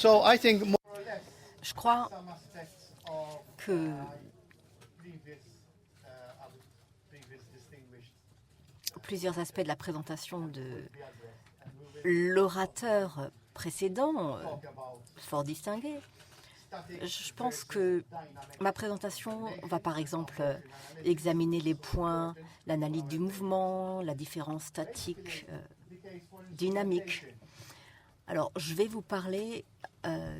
Je crois que plusieurs aspects de la présentation de l'orateur précédent, fort distingué. Je pense que ma présentation va par exemple examiner les points, l'analyse du mouvement, la différence statique, dynamique. Alors, je vais vous parler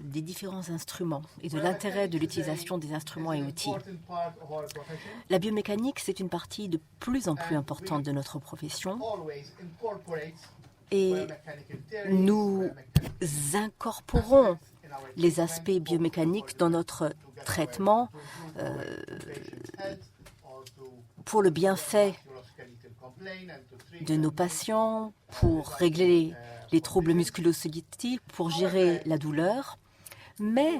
des différents instruments et de l'intérêt de l'utilisation des instruments et outils. La biomécanique, c'est une partie de plus en plus importante de notre profession et nous incorporons les aspects biomécaniques dans notre traitement pour le bienfait de nos patients, pour régler les troubles musculo-squelettiques, pour gérer la douleur. Mais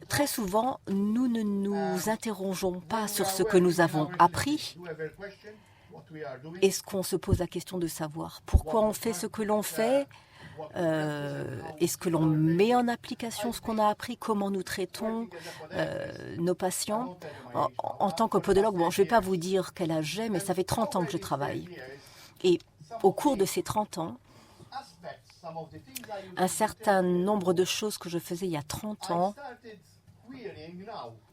très souvent, nous ne nous interrogeons pas sur ce que nous avons appris. Est-ce qu'on se pose la question de savoir pourquoi on fait ce que l'on fait? Est-ce que l'on met en application ce qu'on a appris? Comment nous traitons nos patients? En tant que podologue, bon, je ne vais pas vous dire quel âge j'ai, mais ça fait 30 ans que je travaille. Et au cours de ces 30 ans, un certain nombre de choses que je faisais il y a 30 ans,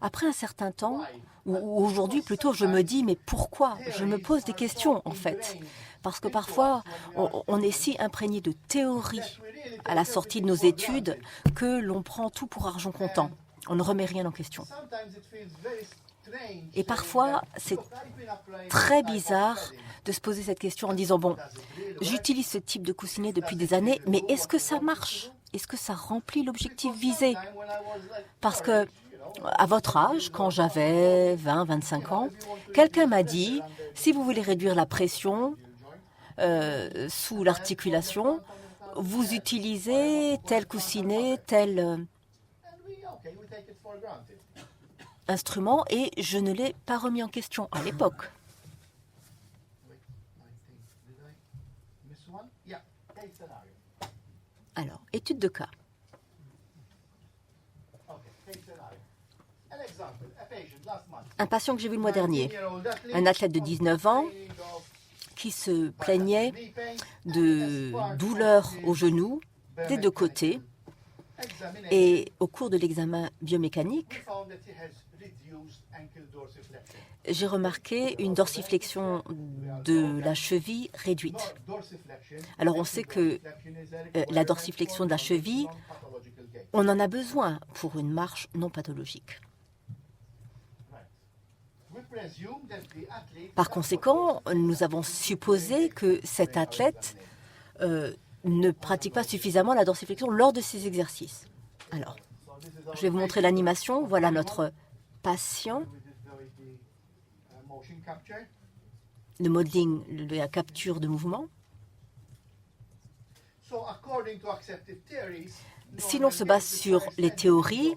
après un certain temps, ou aujourd'hui plutôt, je me dis, mais pourquoi? Je me pose des questions en fait. Parce que parfois, on est si imprégné de théorie à la sortie de nos études que l'on prend tout pour argent comptant. On ne remet rien en question. Et parfois, c'est très bizarre de se poser cette question en disant, bon, j'utilise ce type de coussinet depuis des années, mais est-ce que ça marche? Est-ce que ça remplit l'objectif visé? Parce que, à votre âge, quand j'avais 20, 25 ans, quelqu'un m'a dit, si vous voulez réduire la pression sous l'articulation, vous utilisez tel coussinet, tel instrument, et je ne l'ai pas remis en question à l'époque. Alors, étude de cas. Un patient que j'ai vu le mois dernier, un athlète de 19 ans qui se plaignait de douleurs au genou des deux côtés. Et au cours de l'examen biomécanique, j'ai remarqué une dorsiflexion de la cheville réduite. Alors on sait que la dorsiflexion de la cheville, on en a besoin pour une marche non pathologique. Par conséquent, nous avons supposé que cet athlète ne pratique pas suffisamment la dorsiflexion lors de ses exercices. Alors, je vais vous montrer l'animation. Voilà notre patient. Le modeling, la capture de mouvement. Si l'on se base sur les théories,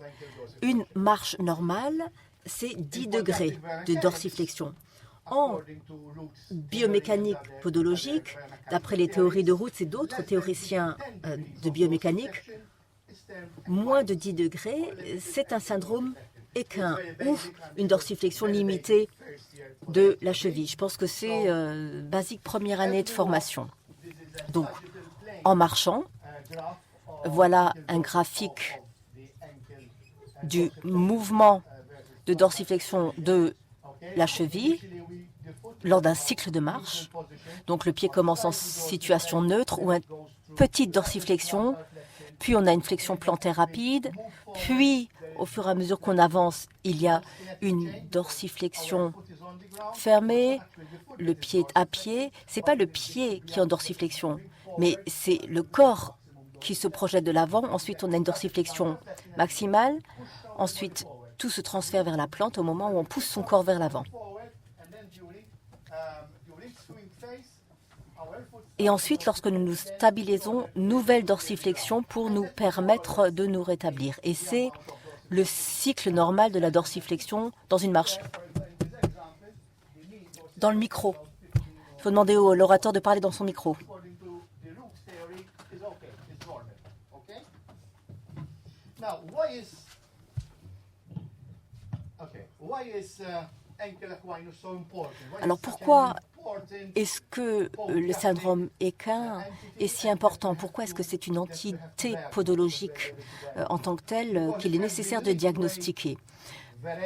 une marche normale, c'est 10 degrés de dorsiflexion. En biomécanique podologique, d'après les théories de Roots et d'autres théoriciens de biomécanique, moins de 10 degrés, c'est un syndrome équin ou une dorsiflexion limitée de la cheville. Je pense que c'est basique première année de formation. Donc, en marchant, voilà un graphique du mouvement de dorsiflexion de la cheville lors d'un cycle de marche. Donc le pied commence en situation neutre ou une petite dorsiflexion, puis on a une flexion plantaire rapide, puis au fur et à mesure qu'on avance, il y a une dorsiflexion fermée, le pied est à pied. Ce n'est pas le pied qui est en dorsiflexion, mais c'est le corps qui se projette de l'avant. Ensuite, on a une dorsiflexion maximale. Ensuite, tout se transfère vers la plante au moment où on pousse son corps vers l'avant. Et ensuite, lorsque nous nous stabilisons, nouvelle dorsiflexion pour nous permettre de nous rétablir. Et c'est le cycle normal de la dorsiflexion dans une marche. Dans le micro. Il faut demander à l'orateur de parler dans son micro. Alors pourquoi est-ce que le syndrome équin est si important? Pourquoi est-ce que c'est une entité podologique en tant que telle qu'il est nécessaire de diagnostiquer?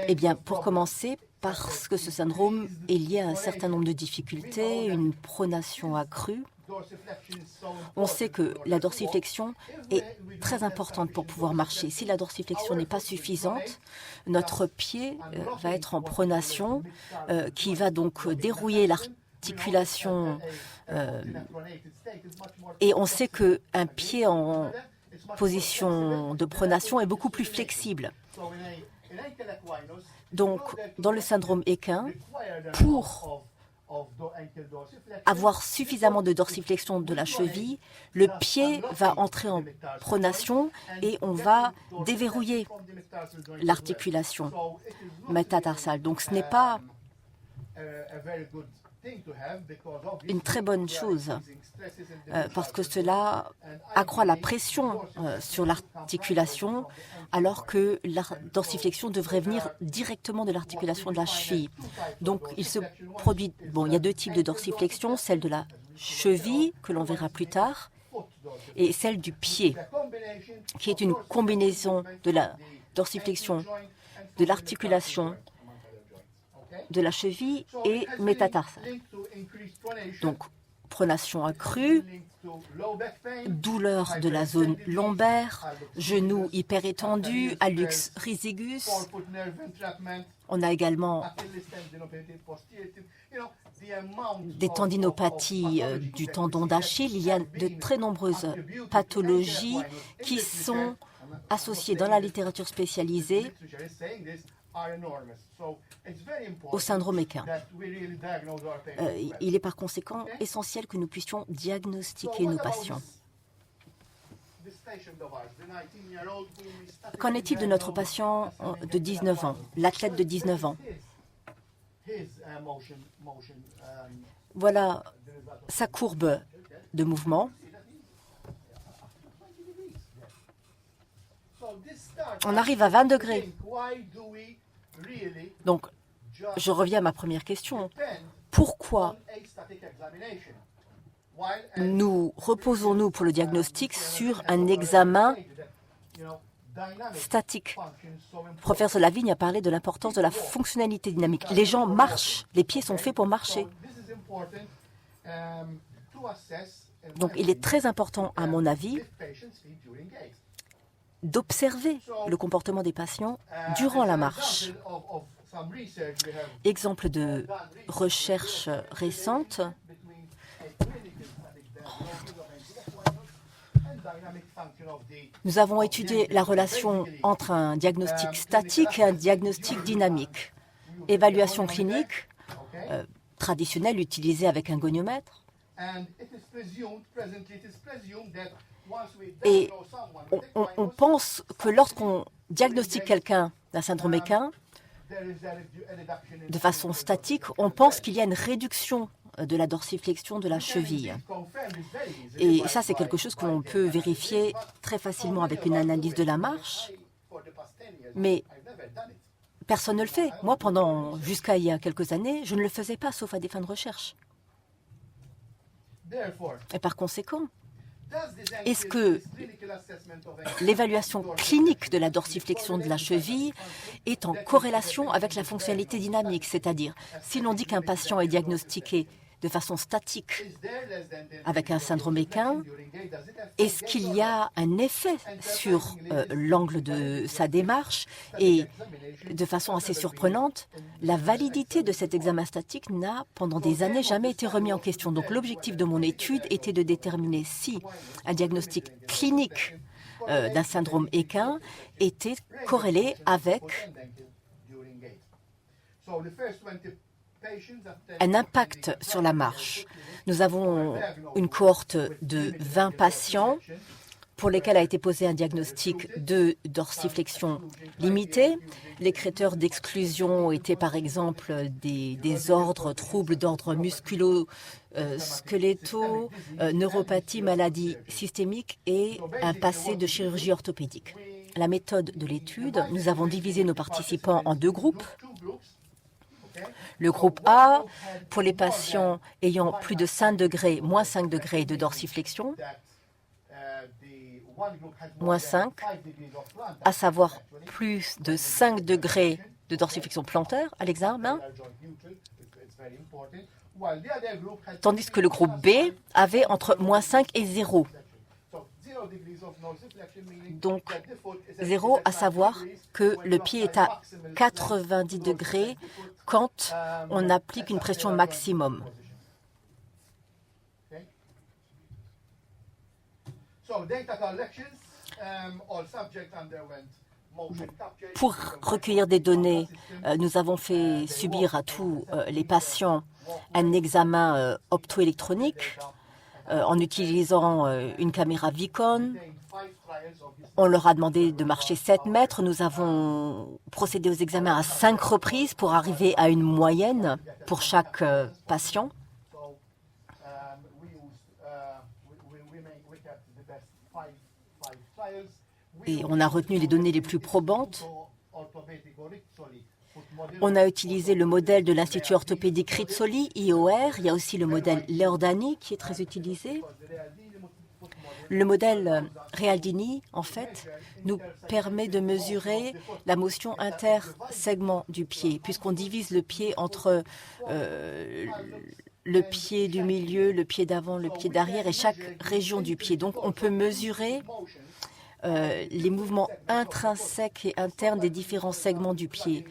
Eh bien, pour commencer, parce que ce syndrome est lié à un certain nombre de difficultés, une pronation accrue. On sait que la dorsiflexion est très importante pour pouvoir marcher. Si la dorsiflexion n'est pas suffisante, notre pied va être en pronation, qui va donc dérouiller l'articulation. Et on sait qu'un pied en position de pronation est beaucoup plus flexible. Donc, dans le syndrome équin, pour avoir suffisamment de dorsiflexion de la cheville, le pied va entrer en pronation et on va déverrouiller l'articulation métatarsale. Donc ce n'est pas une très bonne chose parce que cela accroît la pression sur l'articulation alors que la dorsiflexion devrait venir directement de l'articulation de la cheville. Donc il se produit, il y a deux types de dorsiflexion, celle de la cheville que l'on verra plus tard et celle du pied qui est une combinaison de la dorsiflexion de l'articulation de la cheville et métatarsale. Donc, pronation accrue, douleur de la zone lombaire, genou hyper étendu, hallux rhizigus. On a également des tendinopathies du tendon d'Achille. Il y a de très nombreuses pathologies qui sont associées dans la littérature spécialisée au syndrome équin. Il est par conséquent essentiel que nous puissions diagnostiquer nos patients. Qu'en est-il de notre patient de 19 ans, l'athlète de 19 ans? Voilà sa courbe de mouvement. On arrive à 20 degrés. Donc, je reviens à ma première question. Pourquoi nous reposons-nous pour le diagnostic sur un examen statique? Le professeur Lavigne a parlé de l'importance de la fonctionnalité dynamique. Les gens marchent, les pieds sont faits pour marcher. Donc, il est très important, à mon avis, d'observer le comportement des patients durant la marche. Exemple de recherche récente. Nous avons étudié la relation entre un diagnostic statique et un diagnostic dynamique. Évaluation clinique traditionnelle utilisée avec un goniomètre. Et on pense que lorsqu'on diagnostique quelqu'un d'un syndrome équin, de façon statique, on pense qu'il y a une réduction de la dorsiflexion de la cheville. Et ça, c'est quelque chose que l'on peut vérifier très facilement avec une analyse de la marche. Mais personne ne le fait. Moi, jusqu'à il y a quelques années, je ne le faisais pas, sauf à des fins de recherche. Et par conséquent, est-ce que l'évaluation clinique de la dorsiflexion de la cheville est en corrélation avec la fonctionnalité dynamique? C'est-à-dire, si l'on dit qu'un patient est diagnostiqué de façon statique avec un syndrome équin, est-ce qu'il y a un effet sur l'angle de sa démarche? Et de façon assez surprenante, la validité de cet examen statique n'a, pendant des années, jamais été remis en question. Donc l'objectif de mon étude était de déterminer si un diagnostic clinique d'un syndrome équin était corrélé avec un impact sur la marche. Nous avons une cohorte de 20 patients pour lesquels a été posé un diagnostic de dorsiflexion limitée. Les critères d'exclusion étaient par exemple des désordres, troubles d'ordre musculo-squeletto, neuropathie, maladie systémique et un passé de chirurgie orthopédique. la méthode de l'étude, nous avons divisé nos participants en deux groupes. Le groupe A, pour les patients ayant plus de 5 degrés, moins 5 degrés de dorsiflexion, moins 5, à savoir plus de 5 degrés de dorsiflexion plantaire à l'examen, tandis que le groupe B avait entre moins 5 et 0. Donc 0, à savoir que le pied est à 90 degrés quand on applique une pression maximum. Pour recueillir des données, nous avons fait subir à tous les patients un examen optoélectronique en utilisant une caméra Vicon. On leur a demandé de marcher 7 mètres. Nous avons procédé aux examens à 5 reprises pour arriver à une moyenne pour chaque patient. Et on a retenu les données les plus probantes. On a utilisé le modèle de l'Institut orthopédique Rizzoli, IOR. Il y a aussi le modèle Leordani qui est très utilisé. Le modèle Realdini, en fait, nous permet de mesurer la motion intersegment du pied, puisqu'on divise le pied entre le pied du milieu, le pied d'avant, le pied d'arrière et chaque région du pied. Donc, on peut mesurer les mouvements intrinsèques et internes des différents segments du pied.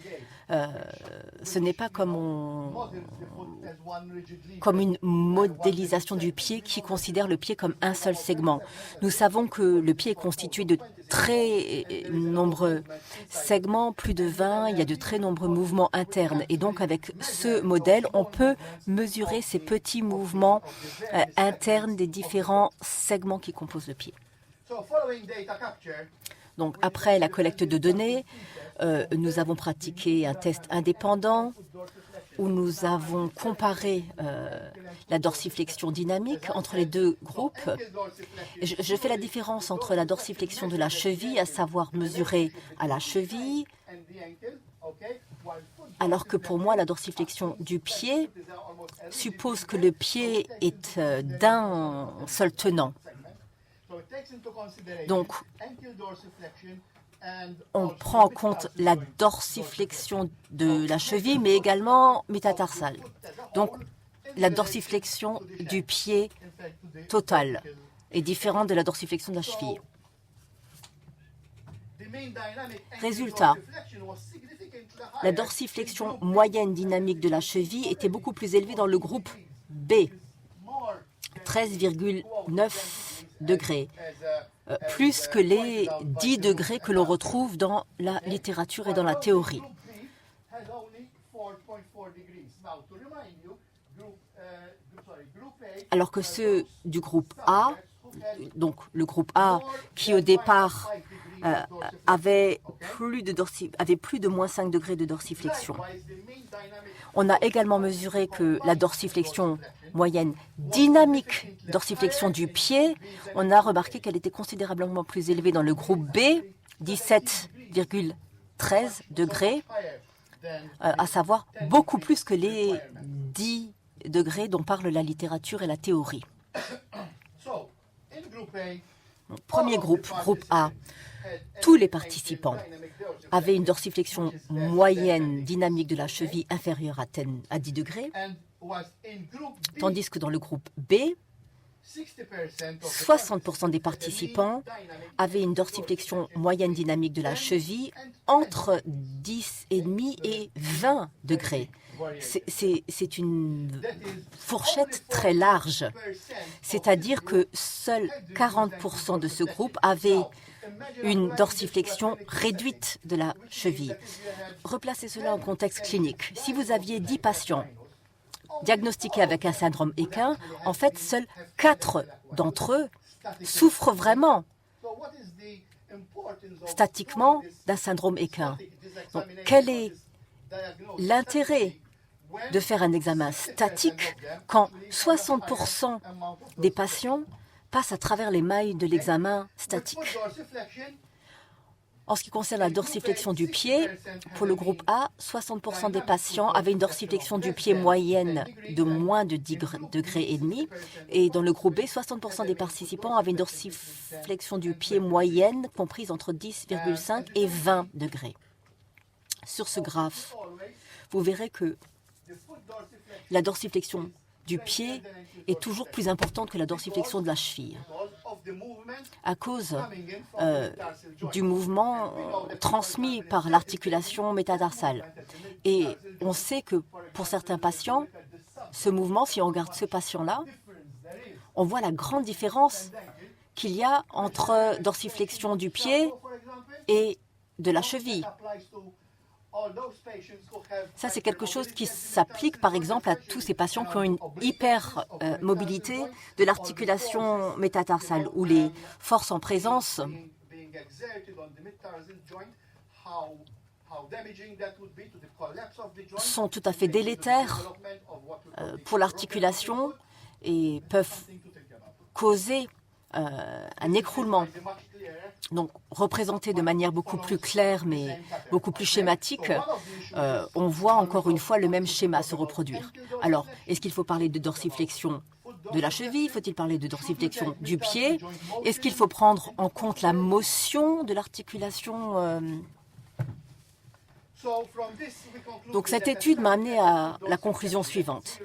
Ce n'est pas comme une modélisation du pied qui considère le pied comme un seul segment. Nous savons que le pied est constitué de très nombreux segments, plus de 20, il y a de très nombreux mouvements internes. Et donc avec ce modèle, on peut mesurer ces petits mouvements internes des différents segments qui composent le pied. Donc après la collecte de données, nous avons pratiqué un test indépendant où nous avons comparé la dorsiflexion dynamique entre les deux groupes. Je fais la différence entre la dorsiflexion de la cheville, à savoir mesurée à la cheville, alors que pour moi, la dorsiflexion du pied suppose que le pied est d'un seul tenant. Donc, on prend en compte la dorsiflexion de la cheville, mais également métatarsale. Donc, la dorsiflexion du pied totale est différente de la dorsiflexion de la cheville. Résultat, la dorsiflexion moyenne dynamique de la cheville était beaucoup plus élevée dans le groupe B, 13,9 degrés, plus que les 10 degrés que l'on retrouve dans la littérature et dans la théorie. Alors que ceux du groupe A, donc le groupe A qui au départ avait plus de moins 5 degrés de dorsiflexion. On a également mesuré que la dorsiflexion moyenne dynamique, dorsiflexion du pied, on a remarqué qu'elle était considérablement plus élevée dans le groupe B, 17,13 degrés, à savoir beaucoup plus que les 10 degrés dont parle la littérature et la théorie. Premier groupe, groupe A. Tous les participants avaient une dorsiflexion moyenne dynamique de la cheville inférieure à 10 degrés, tandis que dans le groupe B, 60% des participants avaient une dorsiflexion moyenne dynamique de la cheville entre 10,5 et 20 degrés. C'est une fourchette très large, c'est-à-dire que seuls 40% de ce groupe avaient une dorsiflexion réduite de la cheville. Replacez cela en contexte clinique. Si vous aviez 10 patients diagnostiqués avec un syndrome équin, en fait, seuls 4 d'entre eux souffrent vraiment statiquement d'un syndrome équin. Donc, quel est l'intérêt de faire un examen statique quand 60% des patients passent à travers les mailles de l'examen statique? En ce qui concerne la dorsiflexion du pied, pour le groupe A, 60% des patients avaient une dorsiflexion du pied moyenne de moins de 10 degrés et demi. Et dans le groupe B, 60% des participants avaient une dorsiflexion du pied moyenne comprise entre 10,5 et 20 degrés. Sur ce graphe, vous verrez que la dorsiflexion du pied est toujours plus importante que la dorsiflexion de la cheville à cause du mouvement transmis par l'articulation métatarsale. Et on sait que pour certains patients, ce mouvement, si on regarde ce patient-là, on voit la grande différence qu'il y a entre dorsiflexion du pied et de la cheville. Ça, c'est quelque chose qui s'applique, par exemple, à tous ces patients qui ont une hypermobilité de l'articulation métatarsale, où les forces en présence sont tout à fait délétères pour l'articulation et peuvent causer un écroulement. Donc, représenté de manière beaucoup plus claire, mais beaucoup plus schématique, on voit encore une fois le même schéma se reproduire. Alors, est-ce qu'il faut parler de dorsiflexion de la cheville? Faut-il parler de dorsiflexion du pied? Est-ce qu'il faut prendre en compte la motion de l'articulation? Donc, cette étude m'a amené à la conclusion suivante.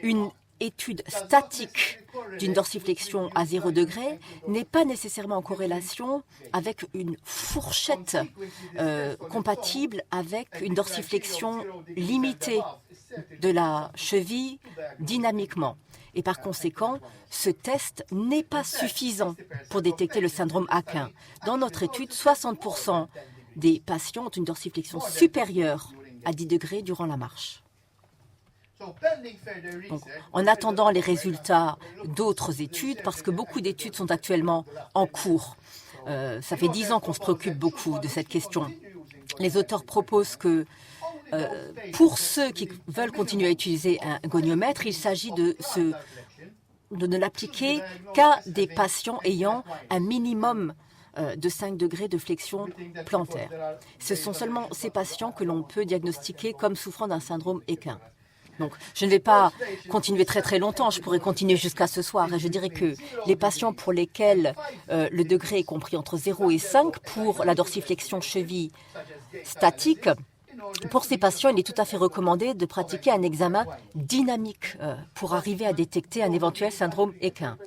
Une étude statique d'une dorsiflexion à 0 degré n'est pas nécessairement en corrélation avec une fourchette compatible avec une dorsiflexion limitée de la cheville dynamiquement. Et par conséquent, ce test n'est pas suffisant pour détecter le syndrome Aquin. Dans notre étude, 60% des patients ont une dorsiflexion supérieure à 10 degrés durant la marche. Donc, en attendant les résultats d'autres études, parce que beaucoup d'études sont actuellement en cours, ça fait 10 ans qu'on se préoccupe beaucoup de cette question. Les auteurs proposent que pour ceux qui veulent continuer à utiliser un goniomètre, il s'agit de ne l'appliquer qu'à des patients ayant un minimum de 5 degrés de flexion plantaire. Ce sont seulement ces patients que l'on peut diagnostiquer comme souffrant d'un syndrome équin. Donc, je ne vais pas continuer très longtemps, je pourrais continuer jusqu'à ce soir. Et je dirais que les patients pour lesquels le degré est compris entre 0 et 5 pour la dorsiflexion cheville statique, pour ces patients, il est tout à fait recommandé de pratiquer un examen dynamique pour arriver à détecter un éventuel syndrome équin.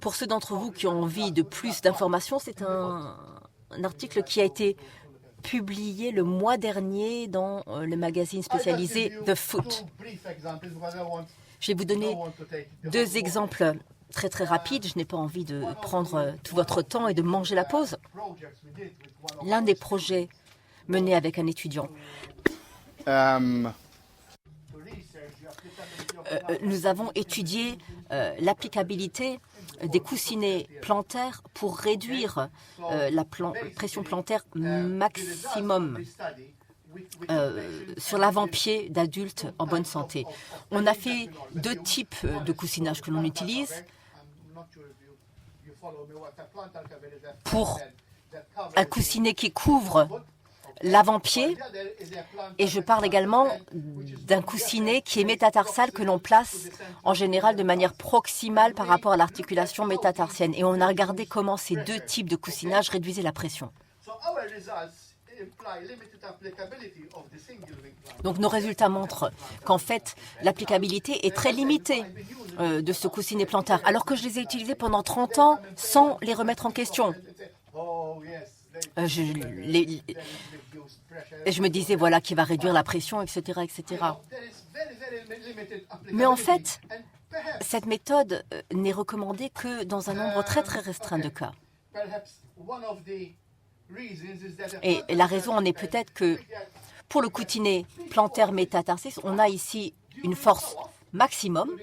Pour ceux d'entre vous qui ont envie de plus d'informations, c'est un article qui a été publié le mois dernier dans le magazine spécialisé The Foot. Je vais vous donner 2 exemples très rapides. Je n'ai pas envie de prendre tout votre temps et de manger la pause. L'un des projets menés avec un étudiant. Nous avons étudié l'applicabilité des coussinets plantaires pour réduire la pression plantaire maximum sur l'avant-pied d'adultes en bonne santé. On a fait 2 types de coussinage que l'on utilise. Pour un coussinet qui couvre l'avant-pied, et je parle également d'un coussinet qui est métatarsal que l'on place en général de manière proximale par rapport à l'articulation métatarsienne. Et on a regardé comment ces 2 types de coussinage réduisaient la pression. Donc nos résultats montrent qu'en fait, l'applicabilité est très limitée de ce coussinet plantaire, alors que je les ai utilisés pendant 30 ans sans les remettre en question. Je me disais, voilà, qui va réduire la pression, etc., etc. Mais en fait, cette méthode n'est recommandée que dans un nombre très restreint de cas. Et la raison en est peut-être que pour le coussinet plantaire métatarsien, on a ici une force maximum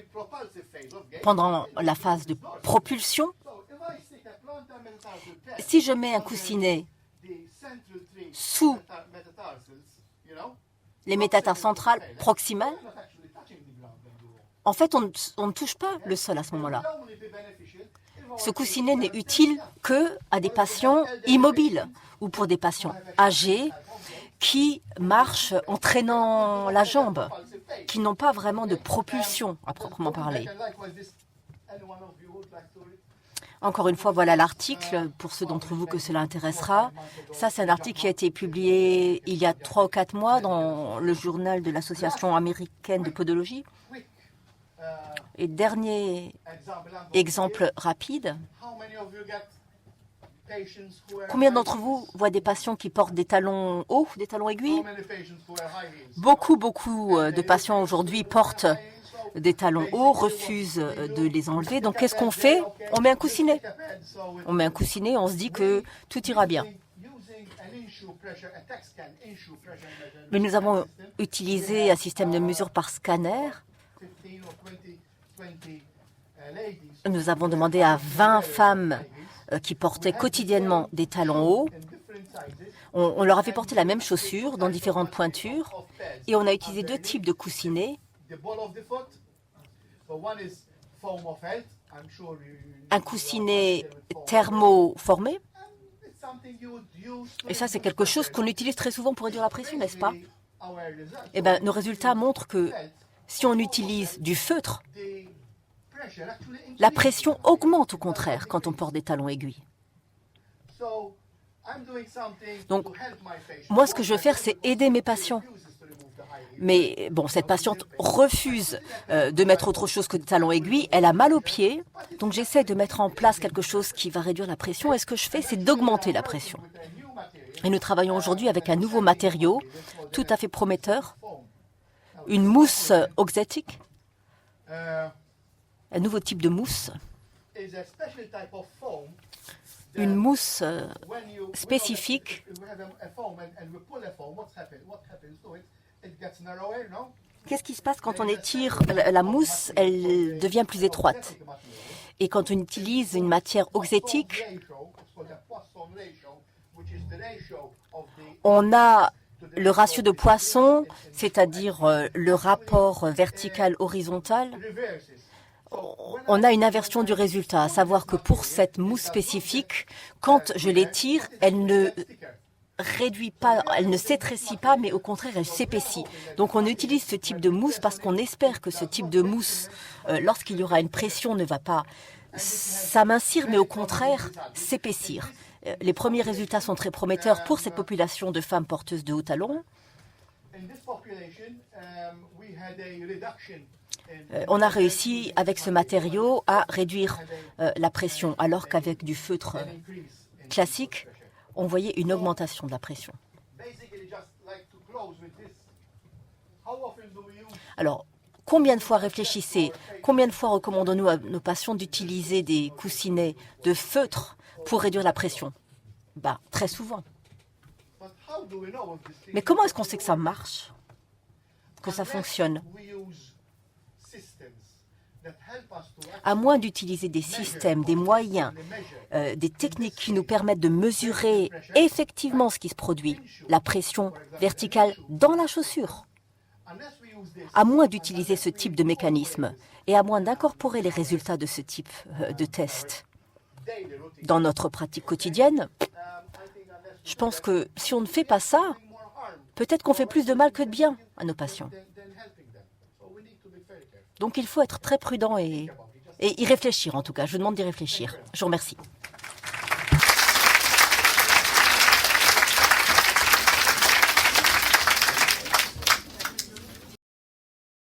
pendant la phase de propulsion. Si je mets un coussinet sous les métatarses centrales proximales, en fait, on ne touche pas le sol à ce moment-là. ce coussinet n'est utile qu'à des patients immobiles ou pour des patients âgés qui marchent en traînant la jambe, qui n'ont pas vraiment de propulsion à proprement parler. Encore une fois, voilà l'article, pour ceux d'entre vous que cela intéressera. Ça, c'est un article qui a été publié il y a 3 ou 4 mois dans le journal de l'Association américaine de podologie. Et dernier exemple rapide, combien d'entre vous voient des patients qui portent des talons hauts, des talons aiguilles? Beaucoup de patients aujourd'hui portent des talons hauts, refusent de les enlever. Donc, qu'est-ce qu'on fait? On met un coussinet. On met un coussinet, on se dit que tout ira bien. Mais nous avons utilisé un système de mesure par scanner. Nous avons demandé à 20 femmes qui portaient quotidiennement des talons hauts. On leur a fait porter la même chaussure dans différentes pointures et on a utilisé 2 types de coussinets. Un coussinet thermoformé. Et ça, c'est quelque chose qu'on utilise très souvent pour réduire la pression, n'est-ce pas? Eh bien, nos résultats montrent que si on utilise du feutre, la pression augmente au contraire quand on porte des talons aiguilles. Donc, moi, ce que je veux faire, c'est aider mes patients. Mais bon, cette patiente refuse de mettre autre chose que des talons aiguilles. Elle a mal aux pieds. Donc, j'essaie de mettre en place quelque chose qui va réduire la pression. Et ce que je fais, c'est d'augmenter la pression. Et nous travaillons aujourd'hui avec un nouveau matériau tout à fait prometteur. Une mousse oxytique. Un nouveau type de mousse. Une mousse spécifique. Qu'est-ce qui se passe quand on étire la mousse? Elle devient plus étroite. Et quand on utilise une matière oxytique, on a le ratio de Poisson, c'est-à-dire le rapport vertical-horizontal. On a une inversion du résultat, à savoir que pour cette mousse spécifique, quand je l'étire, elle ne réduit pas, elle ne s'étrécit pas, mais au contraire, elle s'épaissit. Donc on utilise ce type de mousse parce qu'on espère que ce type de mousse, lorsqu'il y aura une pression, ne va pas s'amincir, mais au contraire, s'épaissir. Les premiers résultats sont très prometteurs pour cette population de femmes porteuses de hauts talons. On a réussi avec ce matériau à réduire la pression, alors qu'avec du feutre classique, on voyait une augmentation de la pression. Alors, combien de fois réfléchissez, combien de fois recommandons-nous à nos patients d'utiliser des coussinets de feutre pour réduire la pression? Très souvent. Mais comment est-ce qu'on sait que ça marche, que ça fonctionne? À moins d'utiliser des systèmes, des moyens, des techniques qui nous permettent de mesurer effectivement ce qui se produit, la pression verticale dans la chaussure. À moins d'utiliser ce type de mécanisme et à moins d'incorporer les résultats de ce type de test dans notre pratique quotidienne, je pense que si on ne fait pas ça, peut-être qu'on fait plus de mal que de bien à nos patients. Donc il faut être très prudent et y réfléchir en tout cas. Je vous demande d'y réfléchir. Je vous remercie.